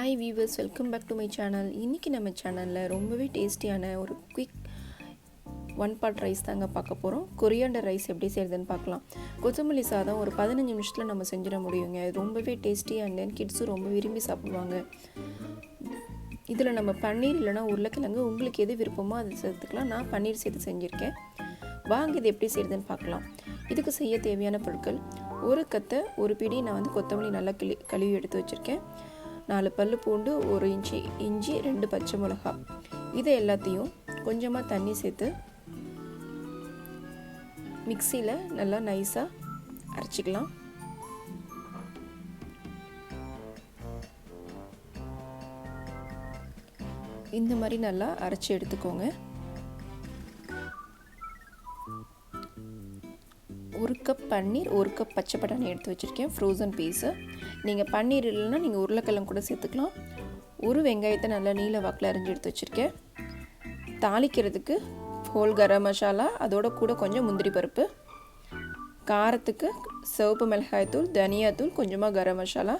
Hi viewers, welcome back to my channel. இன்றைக்கி நம்ம சேனலில் ரொம்பவே டேஸ்டியான ஒரு குயிக் ஒன் பாட் ரைஸ் தாங்க பார்க்க போகிறோம். கொரியாண்டர் ரைஸ் எப்படி செய்கிறதுன்னு பார்க்கலாம். கொத்தமல்லி சாதம் ஒரு 15 நிமிஷத்தில் நம்ம செஞ்சிட முடியுங்க. ரொம்பவே டேஸ்டி அண்ட் தென் கிட்ஸும் ரொம்ப விரும்பி சாப்பிடுவாங்க. இதில் நம்ம பன்னீர் இல்லைனா உருளைக்கிழங்கு உங்களுக்கு எது விருப்பமோ அதை சேர்த்துக்கலாம். நான் பன்னீர் சேர்த்து செஞ்சுருக்கேன். வாங்க இது எப்படி செய்கிறதுன்னு பார்க்கலாம். இதுக்கு செய்ய தேவையான பொருட்கள்: ஒரு கத்தை ஒரு பிடி நான் கொத்தமல்லி நல்லா கழுவி எடுத்து வச்சுருக்கேன். 4 பல்லு பூண்டு, 1 இன்ச்சு இஞ்சி, 2 பச்சை மிளகா. இதை எல்லாத்தையும் கொஞ்சமாக தண்ணி சேர்த்து மிக்சியில் நல்லா நைஸாக அரைச்சிக்கலாம். இந்த மாதிரி நல்லா அரைச்சி எடுத்துக்கோங்க. 1 கப் பன்னீர், 1 கப் பச்சை பட்டாணி எடுத்து வச்சுருக்கேன், ஃப்ரோசன் பீஸு. நீங்கள் பன்னீர் இல்லைன்னா நீங்கள் உருளைக்கிழங்கு கூட சேர்த்துக்கலாம். 1 வெங்காயத்தை நல்லா நீல வாக்கில் அரிஞ்சு எடுத்து வச்சுருக்கேன். தாளிக்கிறதுக்கு ஹோல் கரம் மசாலா, அதோட கூட கொஞ்சம் முந்திரி பருப்பு. காரத்துக்கு சிவப்பு மிளகாய்த்தூள், தனியாத்தூள், கொஞ்சமாக கரம் மசாலா.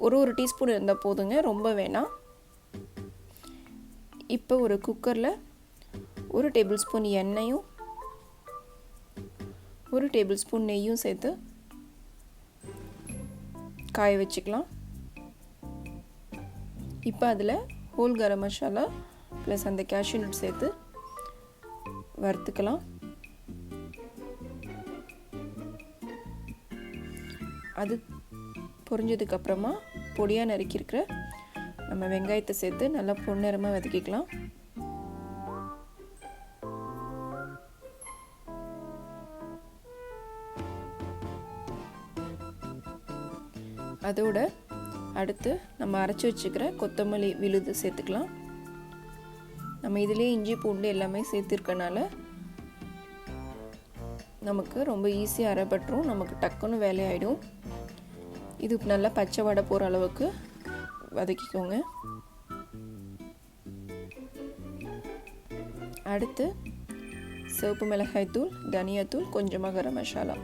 ஒரு டீஸ்பூன் இருந்தால் போதுங்க, ரொம்ப வேணாம். இப்போ ஒரு குக்கரில் 1 டேபிள் ஸ்பூன் எண்ணெயும் 1 டேபிள் ஸ்பூன் நெய்யும் சேர்த்து காய வச்சுக்கலாம். இப்போ அதில் ஹோல் கரம் மசாலா ப்ளஸ் அந்த கேஷ்யூ நட் சேர்த்து வறுத்துக்கலாம். அது பொரிஞ்சதுக்கப்புறமா பொடியாக நறுக்கியிருக்கிற நம்ம வெங்காயத்தை சேர்த்து நல்லா பொன்னிறமாக வதக்கிக்கலாம். அதோட அடுத்து நம்ம அரைச்சி வச்சுக்கிற கொத்தமல்லி விழுது சேர்த்துக்கலாம். நம்ம இதிலே இஞ்சி பூண்டு எல்லாமே சேர்த்துருக்கனால நமக்கு ரொம்ப ஈஸியாக அரைப்பட்டுரும், நமக்கு டக்குன்னு வேலையாயிடும். இது நல்லா பச்சை வடை போகிற அளவுக்கு வதக்கிக்கோங்க. அடுத்து சிவப்பு மிளகாய்த்தூள், தனியாத்தூள், கொஞ்சமாக கரம் மசாலா,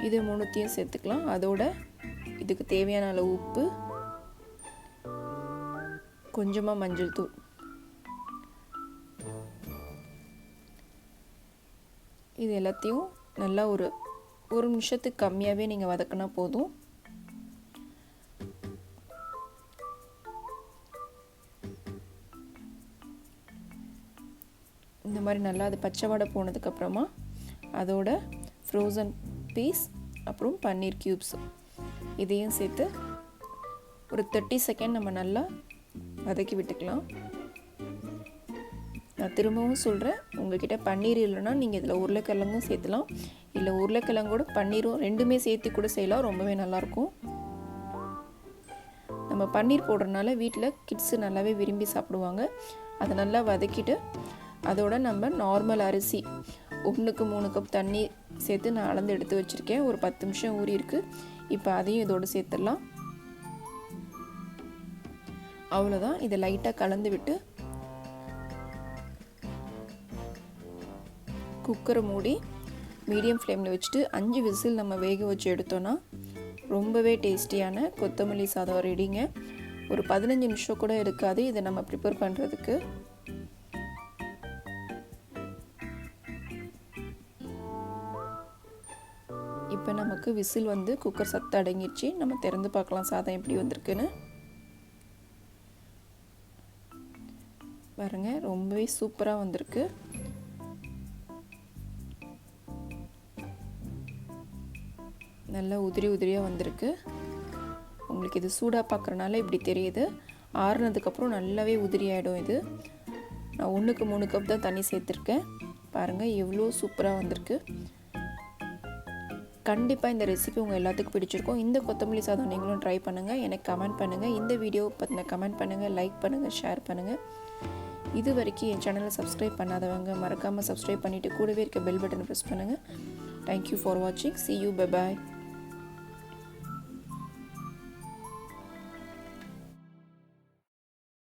இது 3த்தையும் சேர்த்துக்கலாம். அதோட இதுக்கு தேவையான அளவு உப்பு, கொஞ்சமாக மஞ்சள் தூள். இது எல்லாத்தையும் நல்லா ஒரு நிமிஷத்துக்கு கம்மியாகவே நீங்கள் வதக்கினா போதும். இந்த மாதிரி நல்லா அது பச்சை வடை போனதுக்கப்புறமா அதோட ஃப்ரோசன் பீஸ் அப்புறம் பன்னீர் க்யூப்ஸ் இதையும் சேர்த்து ஒரு 30 செகண்ட் நம்ம நல்லா வதக்கி விட்டுக்கலாம். நான் திரும்பவும் சொல்கிறேன், உங்கள்கிட்ட பன்னீர் இல்லைன்னா நீங்கள் இதில் உருளைக்கிழங்கும் சேர்த்துலாம், இல்லை உருளைக்கிழங்கோட பன்னீரும் ரெண்டுமே சேர்த்து கூட செய்யலாம், ரொம்பவே நல்லாயிருக்கும். நம்ம பன்னீர் போடுறதுனால வீட்டில் கிட்ஸு நல்லாவே விரும்பி சாப்பிடுவாங்க. அதை நல்லா வதக்கிட்டு அதோட நம்ம நார்மல் அரிசி 1க்கு 3 கப் தண்ணி சேர்த்து நான் அளந்து எடுத்து வச்சுருக்கேன். ஒரு 10 நிமிஷம் ஊறி இருக்குது. இப்போ அதையும் இதோடு சேர்த்துடலாம். அவ்வளோதான். இதை லைட்டாக கலந்து விட்டு குக்கரை மூடி மீடியம் ஃப்ளேமில் வச்சுட்டு 5 விசில் நம்ம வேக வச்சு எடுத்தோன்னா ரொம்பவே டேஸ்டியான கொத்தமல்லி சாதம் ரெடிங்க. ஒரு 15 நிமிஷம் கூட எடுக்காது இதை நம்ம ப்ரிப்பேர் பண்ணுறதுக்கு. இப்போ நமக்கு விசில் குக்கர் சத்து அடங்கிடுச்சு. நம்ம திறந்து பார்க்கலாம் சாதம் எப்படி வந்திருக்குன்னு. பாருங்க, ரொம்பவே சூப்பராக வந்திருக்கு. நல்லா உதிரியாக வந்திருக்கு. உங்களுக்கு இது சூடாக பார்க்குறனால இப்படி தெரியுது. ஆறுனதுக்கப்புறம் நல்லாவே உதிரி ஆகிடும். இது நான் 1க்கு 3 கப் தான் தண்ணி சேர்த்துருக்கேன். பாருங்கள் எவ்வளோ சூப்பராக வந்திருக்கு. கண்டிப்பாக இந்த ரெசிபி உங்கள் எல்லாத்துக்கும் பிடிச்சிருக்கும். இந்த கொத்தமல்லி சாதம் நீங்களும் ட்ரை பண்ணுங்கள், எனக்கு கமெண்ட் பண்ணுங்கள். இந்த வீடியோ பற்றின கமெண்ட் பண்ணுங்கள், லைக் பண்ணுங்கள், ஷேர் பண்ணுங்கள். இது வரைக்கும் என் சேனலை சப்ஸ்கிரைப் பண்ணாதவங்க மறக்காமல் சப்ஸ்கிரைப் பண்ணிவிட்டு கூடவே இருக்க பெல் பட்டனை ப்ரெஸ் பண்ணுங்கள். தேங்க்யூ ஃபார் வாட்சிங். See you. Bye bye.